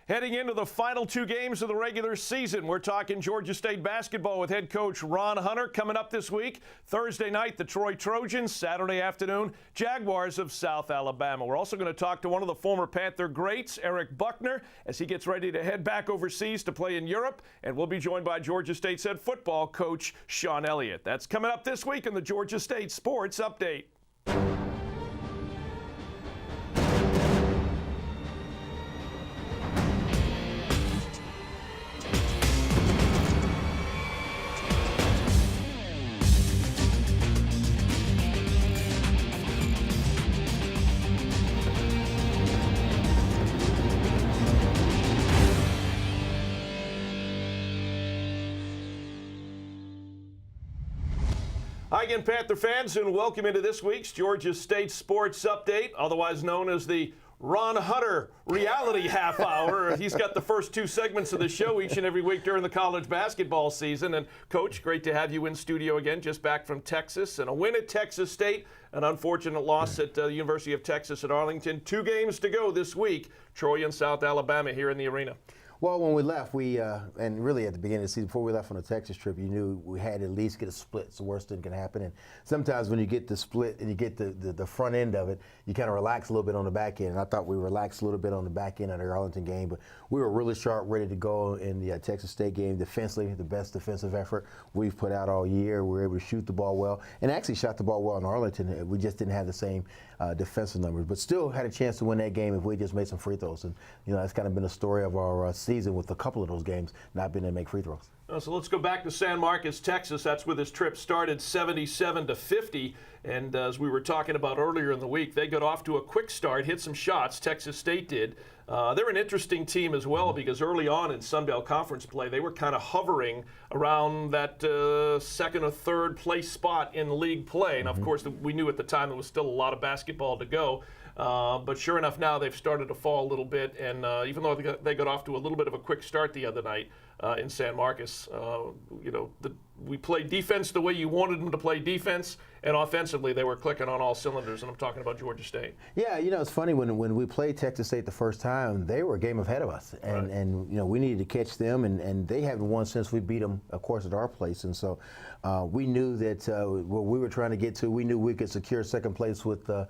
Heading into the final two games of the regular season, we're talking Georgia State basketball with head coach Ron Hunter coming up this week. Thursday night, the Troy Trojans. Saturday afternoon, Jaguars of South Alabama. We're also going to talk to one of the former Panther greats, Eric Buckner, as he gets ready to head back overseas to play in Europe. And we'll be joined by Georgia State's head football coach, Sean Elliott. That's coming up this week in the Georgia State Sports Update. Hi again, Panther fans, and welcome into this week's Georgia State Sports Update, otherwise known as the Ron Hunter Reality Half Hour. He's got the first two segments of the show each and every week during the college basketball season. And, Coach, great to have you in studio again, just back from Texas. And a win at Texas State, an unfortunate loss at the University of Texas at Arlington. 2 games to go this week, Troy and South Alabama here in the arena. Well, when we left, and really at the beginning of the season, before we left on the Texas trip, you knew we had to at least get a split. It's the worst thing can happen. And sometimes when you get the split and you get the front end of it, you kind of relax a little bit on the back end. And I thought we relaxed a little bit on the back end of the Arlington game, but we were really sharp, ready to go in the Texas State game. Defensively, the best defensive effort we've put out all year. We were able to shoot the ball well, and actually shot the ball well in Arlington. We just didn't have the same defensive numbers, but still had a chance to win that game if we just made some free throws. And that's kind of been the story of our season with a couple of those games not being able to make free throws. So let's go back to San Marcos, Texas. That's where this trip started, 77-50. And as we were talking about earlier in the week, they got off to a quick start, hit some shots. Texas State did. They're an interesting team as well because early on in Sun Belt Conference play, they were kind of hovering around that second or third place spot in league play. And, of course, we knew at the time there was still a lot of basketball to go. But sure enough, now they've started to fall a little bit. And even though they got off to a little bit of a quick start the other night in San Marcos, we played defense the way you wanted them to play defense. And offensively, they were clicking on all cylinders, and I'm talking about Georgia State. Yeah, it's funny, when we played Texas State the first time, they were a game ahead of us. And we needed to catch them, and they haven't won since we beat them, of course, at our place. And so we knew that what we were trying to get to, we knew we could secure second place with the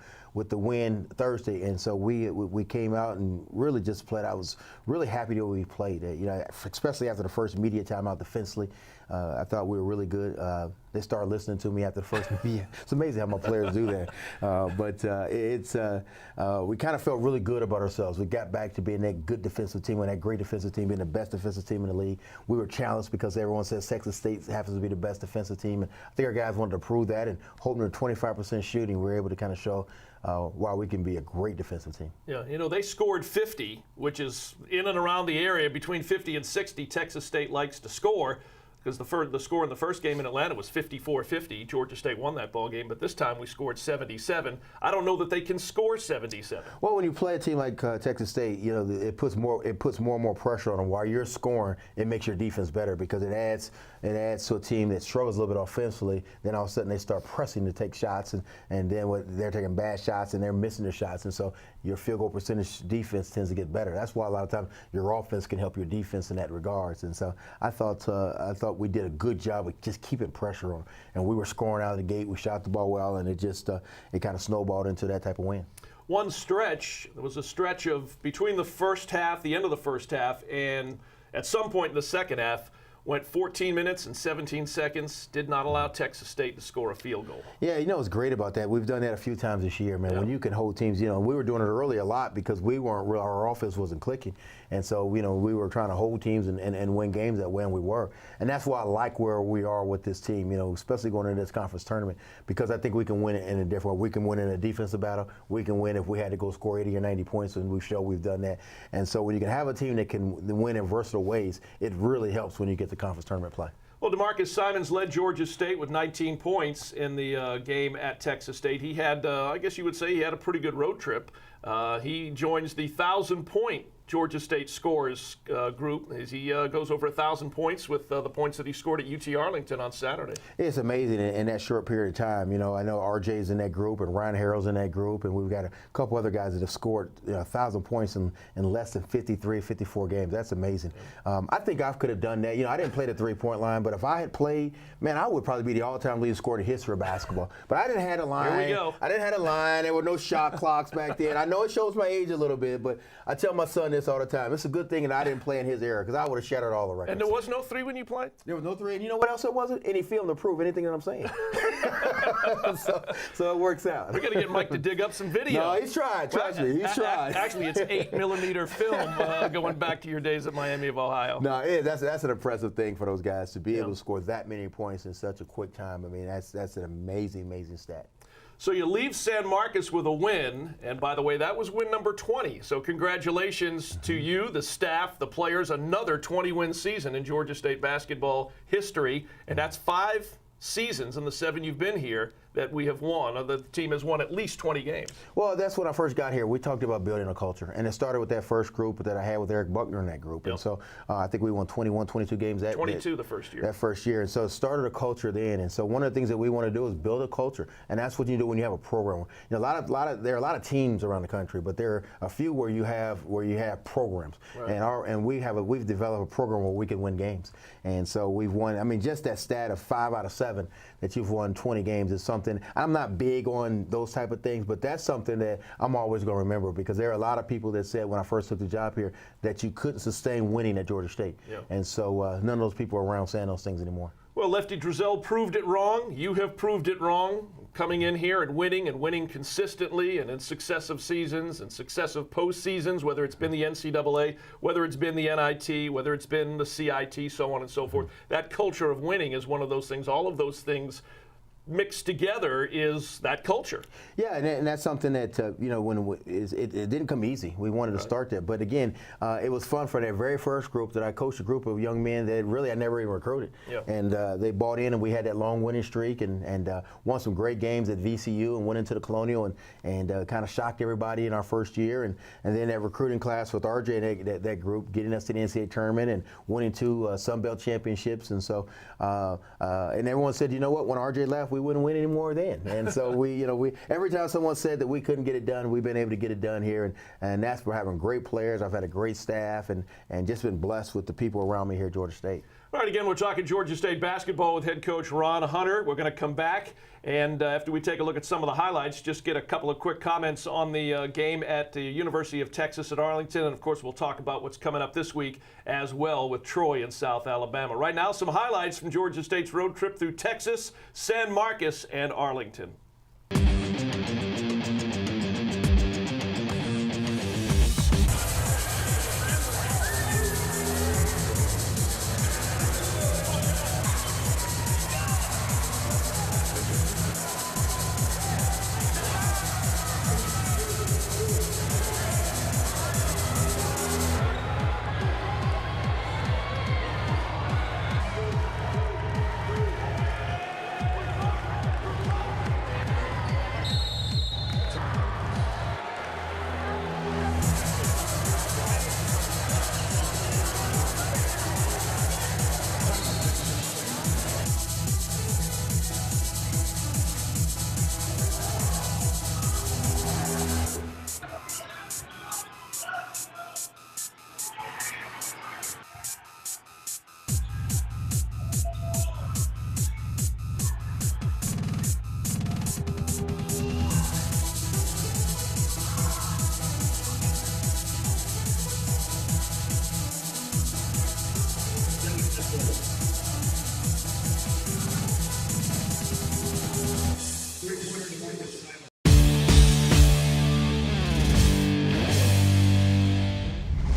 win Thursday. And so we came out and really just played. I was really happy that we played, especially after the first media timeout defensively. I thought we were really good. They started listening to me after the first media. It's amazing how my players do that. We kind of felt really good about ourselves. We got back to being that good defensive team, and that great defensive team, being the best defensive team in the league. We were challenged because everyone says Texas State happens to be the best defensive team. And I think our guys wanted to prove that, and holding to 25% shooting, we were able to kind of show why we can be a great defensive team. Yeah, they scored 50, which is in and around the area. Between 50 and 60, Texas State likes to score. Because the score in the first game in Atlanta was 54-50. Georgia State won that ball game, but this time we scored 77. I don't know that they can score 77. Well, when you play a team like Texas State, it puts more and more pressure on them. While you're scoring, it makes your defense better because it adds to a team that struggles a little bit offensively. Then all of a sudden they start pressing to take shots, and then they're taking bad shots and they're missing their shots, and so your field goal percentage defense tends to get better. That's why a lot of times your offense can help your defense in that regards. And so I thought we did a good job of just keeping pressure on, and we were scoring out of the gate. We shot the ball well, and it kind of snowballed into that type of win. There was a stretch of between the end of the first half, and at some point in the second half, went 14 minutes and 17 seconds, did not allow Texas State to score a field goal. Yeah, what's great about that? We've done that a few times this year, man. Yeah. When you can hold teams, we were doing it early a lot because we weren't real, our offense wasn't clicking. And so, we were trying to hold teams and win games that way, and we were. And that's why I like where we are with this team, especially going into this conference tournament, because I think we can win it in a different way. We can win in a defensive battle. We can win if we had to go score 80 or 90 points, and we've shown we've done that. And so when you can have a team that can win in versatile ways, it really helps when you get to conference tournament play. Well, DeMarcus Simons led Georgia State with 19 points in the game at Texas State. He had, I guess you would say, he had a pretty good road trip. He joins the 1,000-point Georgia State scores group as he goes over 1,000 points with the points that he scored at UT Arlington on Saturday. It's amazing in that short period of time. You know, I know RJ's in that group and Ryan Harrell's in that group, and we've got a couple other guys that have scored 1,000 points in less than 53, 54 games. That's amazing. I think I could have done that. You know, I didn't play the three-point line, but if I had played, man, I would probably be the all-time leading scorer in the history of basketball. But I didn't have a line. Here we go. I didn't have a line. There were no shot clocks back then. I know it shows my age a little bit, but I tell my son this all the time. It's a good thing that I didn't play in his era because I would have shattered all the records. And there was no three when you played? There was no three. And you know what else it wasn't? Any film to prove anything that I'm saying. so it works out. We got to get Mike to dig up some video. No, he's tried. Trust me, he's tried. Actually, it's 8mm film going back to your days at Miami of Ohio. No, that's an impressive thing for those guys to be able to score that many points in such a quick time. I mean, that's an amazing stat. So you leave San Marcos with a win, and by the way, that was win number 20. So congratulations to you, the staff, the players, another 20-win season in Georgia State basketball history, and that's 5 seasons in the 7 you've been here that we have won, or the team has won at least 20 games. Well, that's when I first got here. We talked about building a culture, and it started with that first group that I had with Eric Buckner in that group. Yep. And so I think we won 21, 22 games. 22 the first year. That first year. And so it started a culture then. And so one of the things that we want to do is build a culture, and that's what you do when you have a program. You know, there are a lot of teams around the country, but there are a few where you have programs. Right. And we've developed a program where we can win games. And so we've won. I mean, just that stat of 5 out of 7 that you've won 20 games is something. I'm not big on those type of things, but that's something that I'm always going to remember, because there are a lot of people that said when I first took the job here that you couldn't sustain winning at Georgia State. Yep. And so none of those people are around saying those things anymore. Well, Lefty Driesell proved it wrong. You have proved it wrong, coming in here and winning consistently and in successive seasons and successive postseasons, whether it's been the NCAA, whether it's been the NIT, whether it's been the CIT, so on and so forth. That culture of winning is one of those things. All of those things mixed together is that culture. Yeah, and that's something that it didn't come easy. We wanted to start that, but again, it was fun for that very first group that I coached, a group of young men that really I never even recruited. Yep. And they bought in, and we had that long winning streak, and won some great games at VCU and went into the Colonial and kind of shocked everybody in our first year, and then that recruiting class with RJ and that group getting us to the NCAA tournament and winning 2 Sun Belt championships, and so and everyone said, you know what, when RJ left, we wouldn't win anymore then. And so we every time someone said that we couldn't get it done, we've been able to get it done here, and that's for having great players. I've had a great staff and just been blessed with the people around me here at Georgia State. All right, again, we're talking Georgia State basketball with head coach Ron Hunter. We're going to come back, and after we take a look at some of the highlights, just get a couple of quick comments on the game at the University of Texas at Arlington, and of course we'll talk about what's coming up this week as well with Troy in South Alabama. Right now, some highlights from Georgia State's road trip through Texas, San Marcos, and Arlington.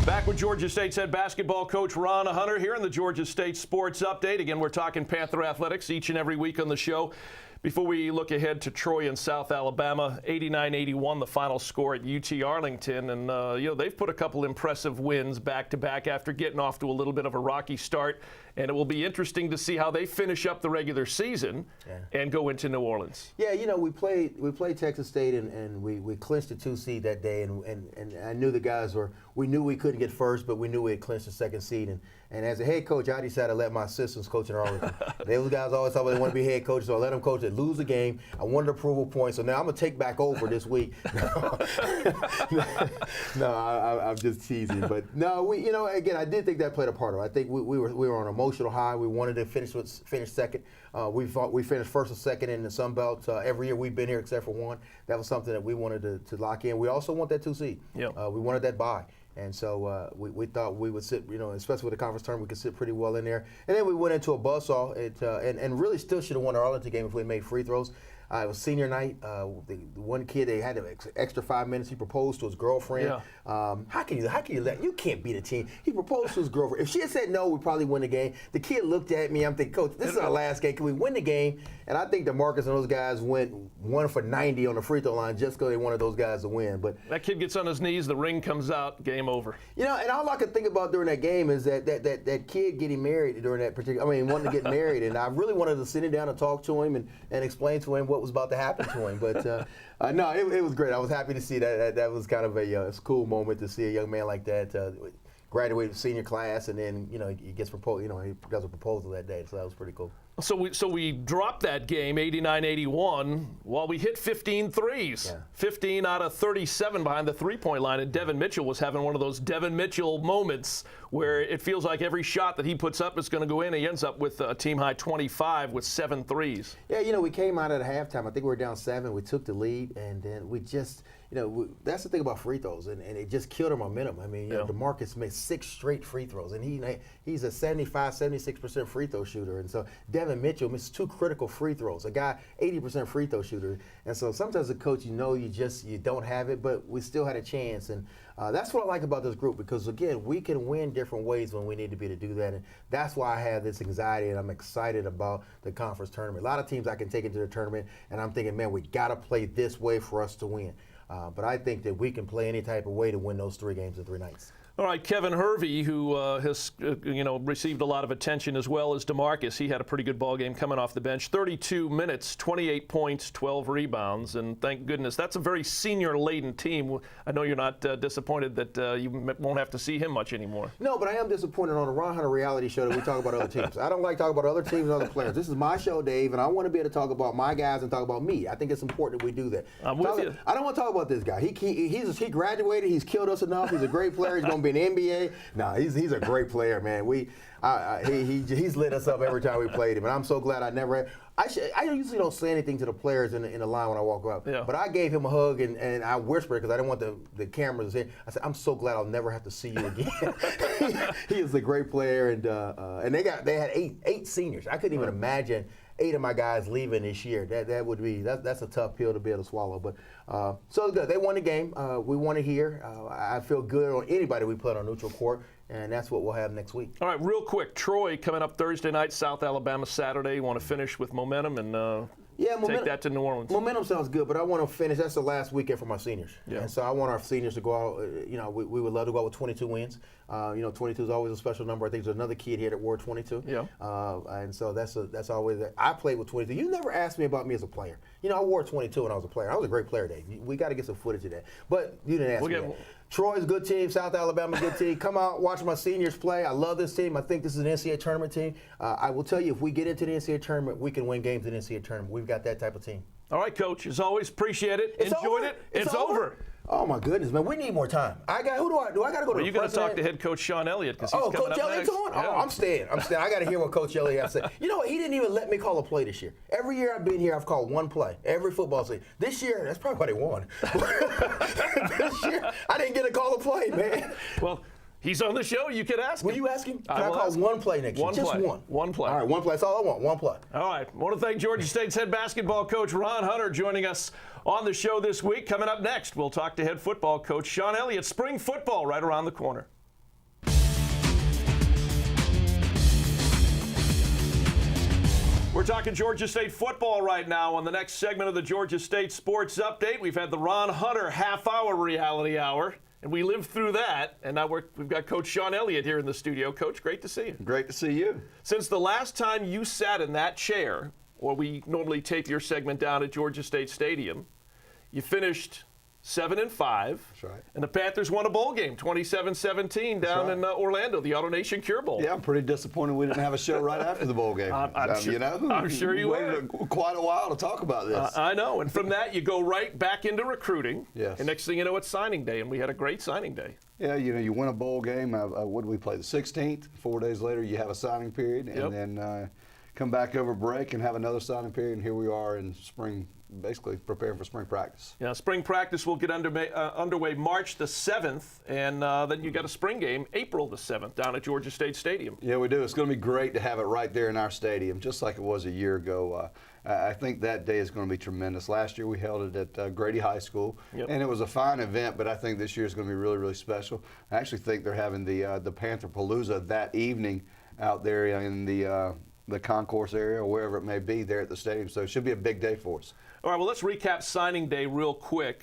Back with Georgia State's head basketball coach Ron Hunter here in the Georgia State Sports Update. Again, we're talking Panther athletics each and every week on the show. Before we look ahead to Troy and South Alabama, 89-81 the final score at UT Arlington, and they've put a couple impressive wins back-to-back after getting off to a little bit of a rocky start, and it will be interesting to see how they finish up the regular season and go into New Orleans. Yeah, we played Texas State and we clinched the 2 seed that day, and I knew the guys we knew we couldn't get first, but we knew we had clinched the 2nd seed, and as a head coach, I decided to let my assistants coach in Arlington. Those guys always thought they want to be head coaches, so I let them coach. They lose the game. I wanted approval points, so now I'm going to take back over this week. No, I'm just teasing. But no, again, I did think that played a part of it. I think we were on an emotional high. We wanted to finish second. We finished first or second in the Sun Belt every year we've been here except for one. That was something that we wanted to lock in. We also want that 2 seed. Yep. We wanted that bye. And so we thought we would sit, especially with the conference tournament, we could sit pretty well in there. And then we went into a buzzsaw and really still should have won the Arlington game if we had made free throws. It was senior night. The one kid, they had an extra 5 minutes. He proposed to his girlfriend. Yeah. How can you let? You can't beat a team. He proposed to his girlfriend. If she had said no, we probably win the game. The kid looked at me. I'm thinking, Coach, this is our last game. Can we win the game? And I think DeMarcus and those guys went 1 for 90 on the free throw line just because they wanted those guys to win. But that kid gets on his knees, the ring comes out, game over. And all I could think about during that game is that kid getting married during that particular. Wanting to get married, and I really wanted to sit him down and talk to him and explain to him what was about to happen to him. But no, it was great. I was happy to see that. That was kind of a cool moment to see a young man like that graduate senior class, and then he gets proposed. He does a proposal that day, so that was pretty cool. So we dropped that game 89-81 while we hit 15 threes. Yeah. 15 out of 37 behind the three-point line, and Devin Mitchell was having one of those Devin Mitchell moments where it feels like every shot that he puts up is going to go in. He ends up with a team-high 25 with 7 threes. Yeah, we came out at halftime. I think we were down 7. We took the lead, and then we just that's the thing about free throws, and it just killed our momentum. DeMarcus made 6 straight free throws, and he's a 76% free throw shooter, and so Devin Mitchell missed 2 critical free throws. A guy 80% free throw shooter, and so sometimes the coach, you don't have it, but we still had a chance, and that's what I like about this group, because again, we can win different ways when we need to be to do that, and that's why I have this anxiety, and I'm excited about the conference tournament. A lot of teams I can take into the tournament, and I'm thinking, man, we got to play this way for us to win. But I think that we can play any type of way to win those 3 games in 3 nights. All right, Kevin Hervey, who has received a lot of attention as well as DeMarcus. He had a pretty good ball game coming off the bench. 32 minutes, 28 points, 12 rebounds, and thank goodness that's a very senior-laden team. I know you're not disappointed that you won't have to see him much anymore. No, but I am disappointed on the Ron Hunter reality show that we talk about other teams. I don't like talking about other teams and other players. This is my show, Dave, and I want to be able to talk about my guys and talk about me. I think it's important that we do that. I'm with you. I don't want to talk about this guy. He graduated. He's killed us enough. He's a great player. He's going to be an NBA. No, he's a great player, man. He's lit us up every time we played him, and I'm so glad I never. I usually don't say anything to the players in the line when I walk up, yeah. But I gave him a hug and I whispered because I didn't want the cameras to see. I said, I'm so glad I'll never have to see you again. He is a great player, and they had eight seniors. I couldn't even imagine 8 of my guys leaving this year. That's a tough pill to be able to swallow. But so good. They won the game. We won it here. I feel good on anybody we put on neutral court, and that's what we'll have next week. All right, real quick. Troy coming up Thursday night, South Alabama Saturday. You want to finish with momentum and take that to New Orleans. Momentum sounds good, but I want to finish. That's the last weekend for my seniors. Yeah. And so I want our seniors to go out. We would love to go out with 22 wins. 22 is always a special number. I think there's another kid here that wore 22. Yeah. And so that's always that. I played with 22. You never asked me about me as a player. I wore 22 when I was a player. I was a great player, Dave. We got to get some footage of that. But you didn't ask me that. Troy's a good team. South Alabama, good team. Come out, watch my seniors play. I love this team. I think this is an NCAA tournament team. I will tell you, if we get into the NCAA tournament, we can win games in the NCAA tournament. We've got that type of team. All right, Coach. As always, appreciate it. Enjoyed it. It's over. Oh my goodness, man! We need more time. Who do I got to go to? Well, you're going to talk to head coach Sean Elliott because he's coming Coach up Elliott's next. on? Yeah. Oh, I'm staying. I got to hear what Coach Elliott has to say. You know what? He didn't even let me call a play this year. Every year I've been here, I've called one play. Every football season. This year, that's probably why they won. This year, I didn't get to call a play, man. Well, he's on the show. You could ask him. Will you ask him? Can I call one play next year? Just one. One play. All right, one play. That's all I want. One play. All right. I want to thank Georgia State's head basketball coach Ron Hunter joining us on the show this week. Coming up next, we'll talk to head football coach Sean Elliott. Spring football right around the corner. We're talking Georgia State football right now on the next segment of the Georgia State Sports Update. We've had the Ron Hunter half-hour reality hour, and we lived through that. And now we've got Coach Sean Elliott here in the studio. Coach, great to see you. Great to see you. Since the last time you sat in that chair, or we normally tape your segment down at Georgia State Stadium, you finished 7-5. That's right. And the Panthers won a bowl game, 27-17, down in Orlando, the AutoNation Cure Bowl. Yeah, I'm pretty disappointed we didn't have a show right after the bowl game. I'm sure you waited quite a while to talk about this. I know. And from that, you go right back into recruiting. Yes. And next thing you know, it's signing day, and we had a great signing day. Yeah, you win a bowl game. What did we play? The 16th. 4 days later, you have a signing period, and Yep. then come back over break and have another signing period. And here we are in spring, basically preparing for spring practice. Yeah, spring practice will get underway March the 7th, and then you got a spring game April the 7th down at Georgia State Stadium. Yeah, we do. It's going to be great to have it right there in our stadium, just like it was a year ago. I think that day is going to be tremendous. Last year we held it at Grady High School, Yep. and it was a fine event, but I think this year is going to be really, really special. I actually think they're having the Panther Palooza that evening out there in the concourse area or wherever it may be there at the stadium, so it should be a big day for us. All right, well, let's recap signing day real quick.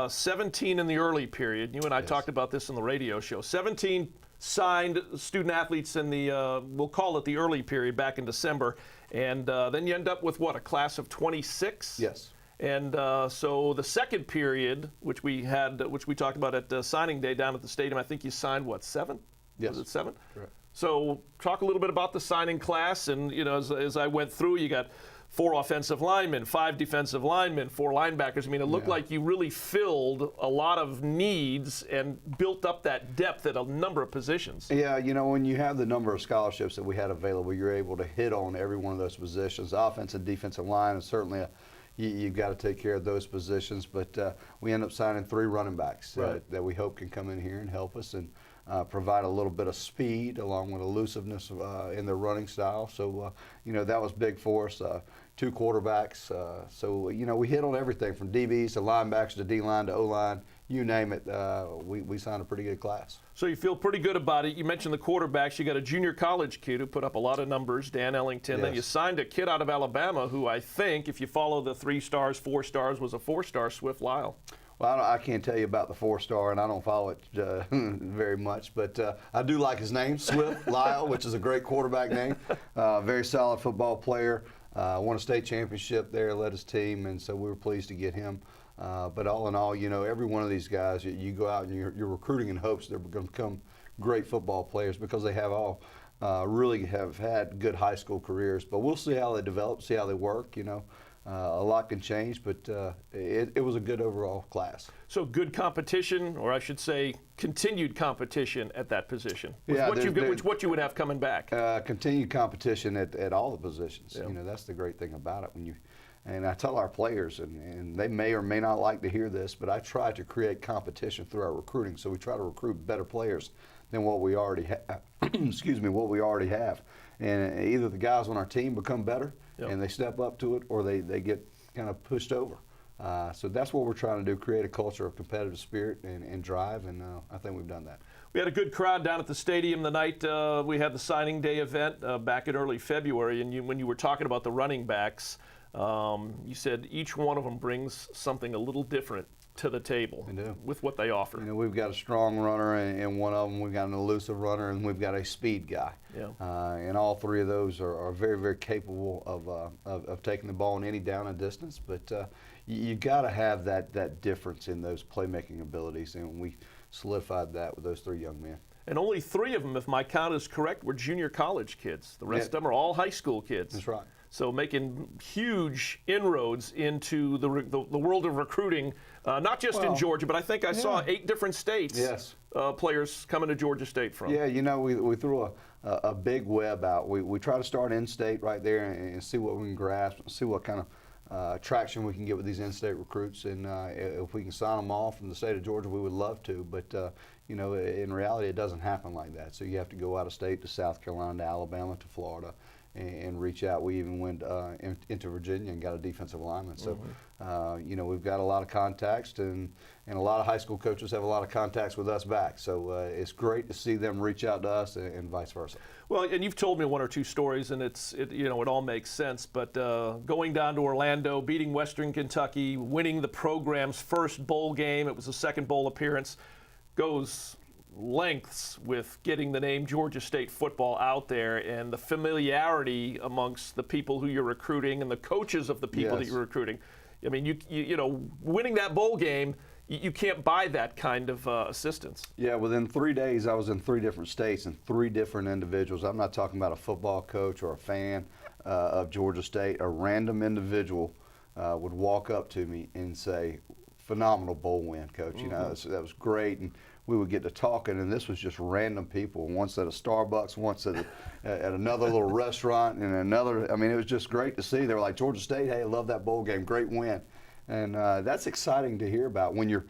17 in the early period. You and I talked about this in the radio show. 17 signed student athletes in the, we'll call it the early period back in December. And then you end up with, what, a class of 26? Yes. And so the second period, which we talked about at signing day down at the stadium, I think you signed, what, 7? Yes. Was it 7? Correct. So talk a little bit about the signing class. And, you know, as I went through, you got 4 offensive linemen, 5 defensive linemen, 4 linebackers. I mean, it looked like you really filled a lot of needs and built up that depth at a number of positions. Yeah, you know, when you have the number of scholarships that we had available, you're able to hit on every one of those positions. Offensive, defensive line is certainly you've got to take care of those positions. But we end up signing 3 running backs that we hope can come in here and help us and provide a little bit of speed along with elusiveness in their running style. So, you know, that was big for us. 2 quarterbacks. So, you know, we hit on everything from DBs to linebackers to D-line to O-line. You name it, we signed a pretty good class. So you feel pretty good about it. You mentioned the quarterbacks. You got a junior college kid who put up a lot of numbers, Dan Ellington. Yes. Then you signed a kid out of Alabama who I think, if you follow the 3 stars, 4 stars, was a 4-star, Swift Lyle. Well, I can't tell you about the 4-star, and I don't follow it very much, but I do like his name, Swift Lyle, which is a great quarterback name. Very solid football player. Won a state championship there, led his team, and so we were pleased to get him. But all in all, you know, every one of these guys, you go out and you're recruiting in hopes they're going to become great football players because they have all really have had good high school careers. But we'll see how they develop, see how they work, you know. A lot can change, but it was a good overall class. So good competition, or I should say continued competition at that position. With Yeah, what you would have coming back. Continued competition at all the positions. Yeah. You know, that's the great thing about it. And I tell our players, and they may or may not like to hear this, but I try to create competition through our recruiting. So we try to recruit better players than what we already have. Excuse me, what we already have. And either the guys on our team become better and they step up to it, or they get kind of pushed over. So that's what we're trying to do, create a culture of competitive spirit and drive, and I think we've done that. We had a good crowd down at the stadium the night we had the signing day event back in early February, and when you were talking about the running backs, you said each one of them brings something a little different to the table with what they offer. You know, we've got a strong runner in one of them, we've got an elusive runner, and we've got a speed guy. Yeah. And all 3 of those are very, very capable of taking the ball in any down and distance. But you got to have that difference in those playmaking abilities, and we solidified that with those 3 young men. And only 3 of them, if my count is correct, were junior college kids. The rest of them are all high school kids. That's right. So making huge inroads into the world of recruiting, not just in Georgia, but I think I saw 8 different states players coming to Georgia State from. Yeah, you know, we threw a big web out. We try to start in-state right there and see what we can grasp, see what kind of traction we can get with these in-state recruits, and if we can sign them all from the state of Georgia, we would love to. But you know, in reality, it doesn't happen like that. So you have to go out of state to South Carolina, to Alabama, to Florida, and reach out. We even went into Virginia and got a defensive lineman. So, you know, we've got a lot of contacts, and a lot of high school coaches have a lot of contacts with us back. So it's great to see them reach out to us and vice versa. Well, and you've told me one or two stories, and you know, it all makes sense. But going down to Orlando, beating Western Kentucky, winning the program's first bowl game, it was a second bowl appearance, goes lengths with getting the name Georgia State football out there, and the familiarity amongst the people who you're recruiting and the coaches of the people that you're recruiting. I mean, you know, winning that bowl game, you can't buy that kind of assistance. Yeah, within 3 days, I was in 3 different states and 3 different individuals. I'm not talking about a football coach or a fan of Georgia State. A random individual would walk up to me and say, "Phenomenal bowl win, Coach. You know, that was great." And we would get to talking, and this was just random people. Once at a Starbucks, once at another little restaurant, and another. I mean, it was just great to see. They were like, "Georgia State, hey, I love that bowl game. Great win." And that's exciting to hear about when you're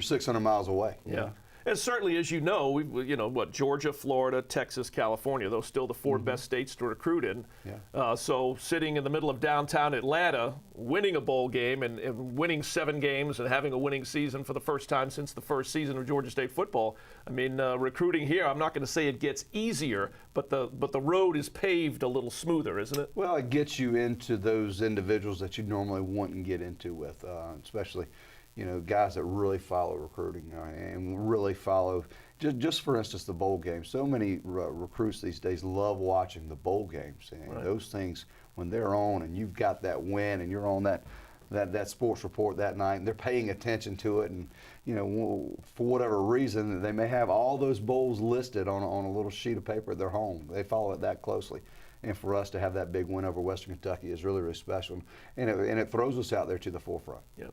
600 miles away. Yeah. And certainly, as you know, you know what, Georgia, Florida, Texas, California, those still the 4 best states to recruit in. Yeah. So sitting in the middle of downtown Atlanta, winning a bowl game and winning 7 games and having a winning season for the first time since the first season of Georgia State football. I mean, recruiting here, I'm not going to say it gets easier, but the road is paved a little smoother, isn't it? Well, it gets you into those individuals that you normally wouldn't get into with, especially, you know, guys that really follow recruiting and really follow, just for instance, the bowl game. So many recruits these days love watching the bowl games, and those things, when they're on and you've got that win and you're on that sports report that night, and they're paying attention to it, and, you know, for whatever reason, they may have all those bowls listed on a little sheet of paper at their home. They follow it that closely. And for us to have that big win over Western Kentucky is really, really special, and it throws us out there to the forefront. Yeah.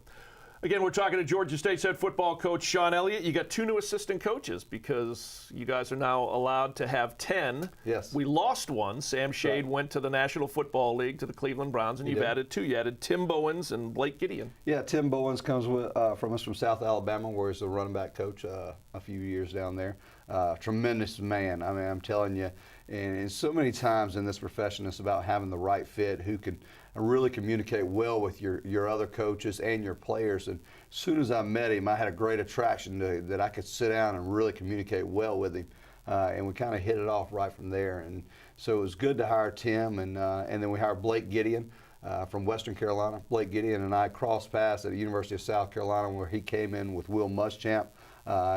Again, we're talking to Georgia State's head football coach, Sean Elliott. You got 2 new assistant coaches because you guys are now allowed to have 10. Yes. We lost one. Sam Shade went to the National Football League, to the Cleveland Browns, and you've added 2. You added Tim Bowens and Blake Gideon. Yeah, Tim Bowens comes from us from South Alabama, where he's the running back coach a few years down there. Tremendous man. I mean, I'm telling you, and so many times in this profession, it's about having the right fit, who can really communicate well with your other coaches and your players. And as soon as I met him, I had a great attraction that I could sit down and really communicate well with him. And we kind of hit it off right from there. And so it was good to hire Tim, and then we hired Blake Gideon from Western Carolina. Blake Gideon and I crossed paths at the University of South Carolina, where he came in with Will Muschamp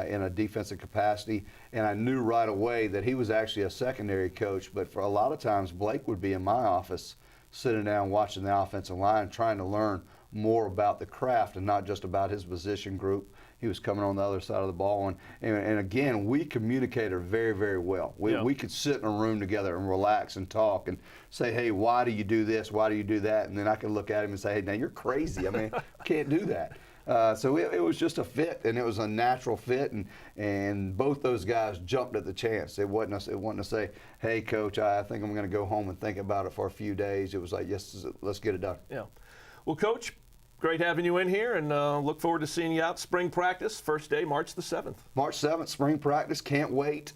in a defensive capacity. And I knew right away that he was actually a secondary coach, but for a lot of times Blake would be in my office sitting down watching the offensive line, trying to learn more about the craft and not just about his position group. He was coming on the other side of the ball. And again, we communicated very, very well. We could sit in a room together and relax and talk and say, "Hey, why do you do this? Why do you do that?" And then I could look at him and say, "Hey, now you're crazy. I mean, can't do that." So it was just a fit, and it was a natural fit, and both those guys jumped at the chance. It wasn't to say, "Hey, Coach, I think I'm going to go home and think about it for a few days." It was like, "Yes, let's get it done." Yeah. Well, Coach, great having you in here, and look forward to seeing you out spring practice, first day, March the 7th. March 7th, spring practice. Can't wait.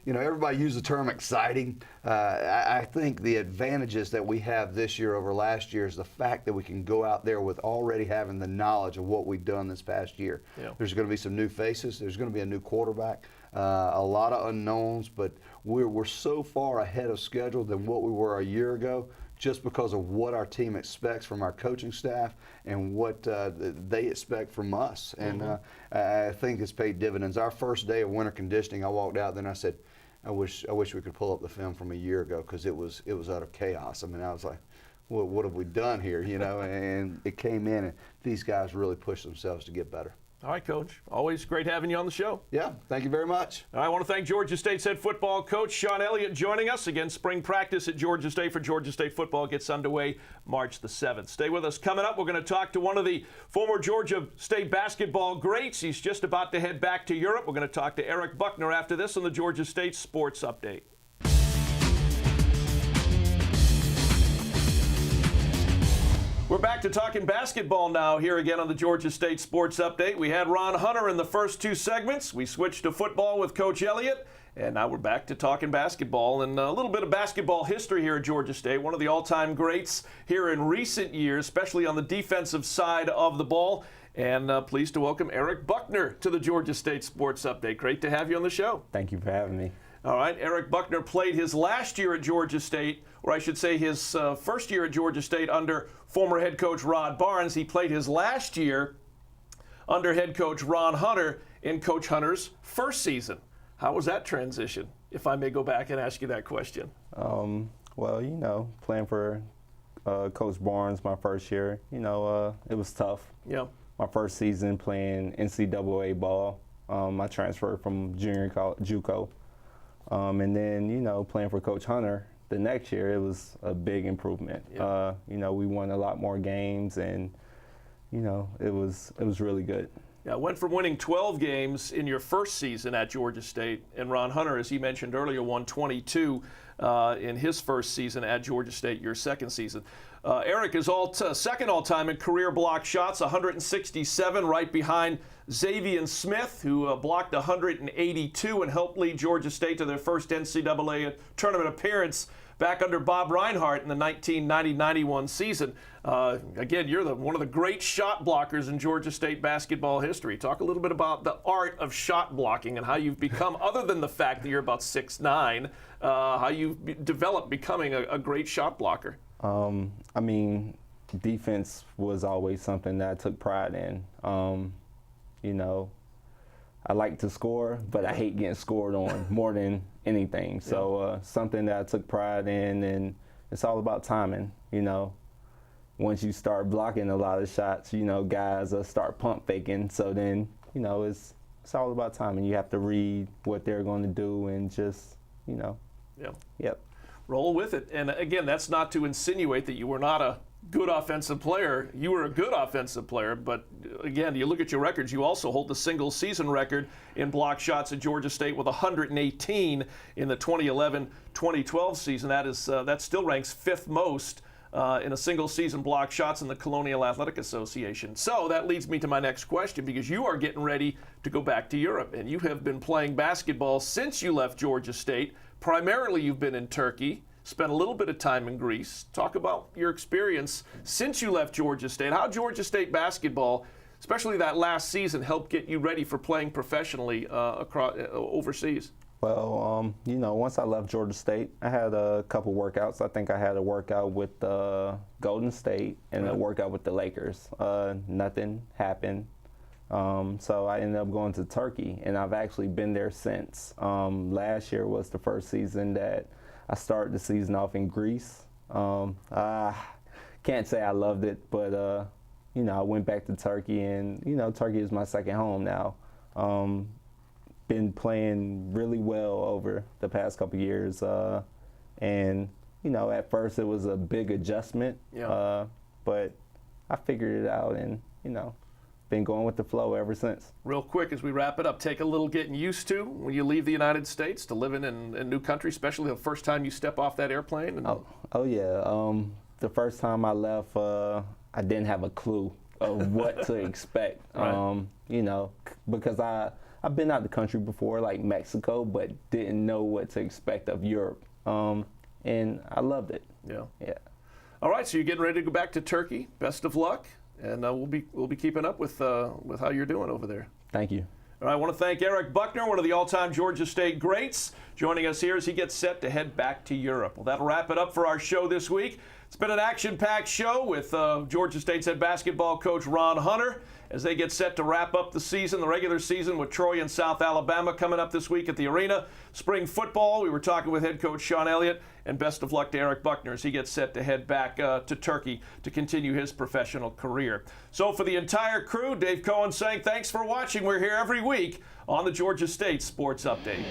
You know, everybody uses the term exciting. I think the advantages that we have this year over last year is the fact that we can go out there with already having the knowledge of what we've done this past year. Yeah. There's going to be some new faces. There's going to be a new quarterback. A lot of unknowns, but we're so far ahead of schedule than what we were a year ago, just because of what our team expects from our coaching staff and what they expect from us. And I think it's paid dividends. Our first day of winter conditioning, I walked out, then I said, I wish we could pull up the film from a year ago, because it was utter chaos. I mean, I was like, what have we done here, you know? And it came in, and these guys really pushed themselves to get better. All right, Coach. Always great having you on the show. Yeah, thank you very much. I want to thank Georgia State's head football coach, Sean Elliott, joining us. Again, spring practice at Georgia State for Georgia State football gets underway March the 7th. Stay with us. Coming up, we're going to talk to one of the former Georgia State basketball greats. He's just about to head back to Europe. We're going to talk to Eric Buckner after this on the Georgia State Sports Update. We're back to talking basketball now here again on the Georgia State Sports Update. We had Ron Hunter in the first 2 segments. We switched to football with Coach Elliott. And now we're back to talking basketball and a little bit of basketball history here at Georgia State. One of the all-time greats here in recent years, especially on the defensive side of the ball. And pleased to welcome Eric Buckner to the Georgia State Sports Update. Great to have you on the show. Thank you for having me. All right, Eric Buckner played his last year at Georgia State, or I should say his first year at Georgia State under former head coach Rod Barnes. He played his last year under head coach Ron Hunter in Coach Hunter's first season. How was that transition, if I may go back and ask you that question? Well, you know, playing for Coach Barnes my first year, you know, it was tough. Yeah. My first season playing NCAA ball. I transferred from junior college, JUCO. And then, you know, playing for Coach Hunter the next year, it was a big improvement. Yeah. You know, we won a lot more games, and, you know, it was really good. Yeah, went from winning 12 games in your first season at Georgia State, and Ron Hunter, as he mentioned earlier, won 22 in his first season at Georgia State, your second season. Eric is second all-time in career block shots, 167, right behind Xavier Smith, who blocked 182 and helped lead Georgia State to their first NCAA tournament appearance back under Bob Reinhardt in the 1990-91 season. Again, you're one of the great shot blockers in Georgia State basketball history. Talk a little bit about the art of shot blocking and how you've become, other than the fact that you're about 6'9", how you've developed becoming a great shot blocker. I mean, defense was always something that I took pride in. You know, I like to score, but I hate getting scored on more than anything. So something that I took pride in, and it's all about timing. You know, once you start blocking a lot of shots, you know, guys start pump faking. So then, you know, it's all about timing. You have to read what they're going to do and just, you know. Yeah. Yep. Roll with it. And again, that's not to insinuate that you were not a good offensive player. You were a good offensive player, but again, you look at your records, you also hold the single season record in block shots at Georgia State with 118 in the 2011-2012 season. That still ranks fifth most in a single season block shots in the Colonial Athletic Association. So that leads me to my next question, because you are getting ready to go back to Europe, and you have been playing basketball since you left Georgia State. Primarily you've been in Turkey, spent a little bit of time in Greece. Talk about your experience since you left Georgia State. How Georgia State basketball, especially that last season, helped get you ready for playing professionally overseas? Well, you know, once I left Georgia State, I had a couple workouts. I think I had a workout with Golden State and a workout with the Lakers. Nothing happened. So I ended up going to Turkey, and I've actually been there since. Last year was the first season that I started the season off in Greece. I can't say I loved it, but, you know, I went back to Turkey, and, you know, Turkey is my second home now. Been playing really well over the past couple years. And, you know, at first it was a big adjustment, but I figured it out, and, you know, been going with the flow ever since. Real quick, as we wrap it up, take a little getting used to when you leave the United States to living in a new country, especially the first time you step off that airplane. Oh yeah. The first time I left, I didn't have a clue of what to expect. Right. You know, because I've been out the country before, like Mexico, but didn't know what to expect of Europe. And I loved it. Yeah. Yeah. All right, so you're getting ready to go back to Turkey. Best of luck. And we'll be keeping up with how you're doing over there. Thank you. All right, I want to thank Eric Buckner, one of the all-time Georgia State greats, joining us here as he gets set to head back to Europe. Well, that'll wrap it up for our show this week. It's been an action-packed show with Georgia State's head basketball coach Ron Hunter as they get set to wrap up the season, the regular season, with Troy and South Alabama coming up this week at the arena. Spring football, we were talking with head coach Sean Elliott, and best of luck to Eric Buckner as he gets set to head back to Turkey to continue his professional career. So for the entire crew, Dave Cohen saying thanks for watching. We're here every week on the Georgia State Sports Update.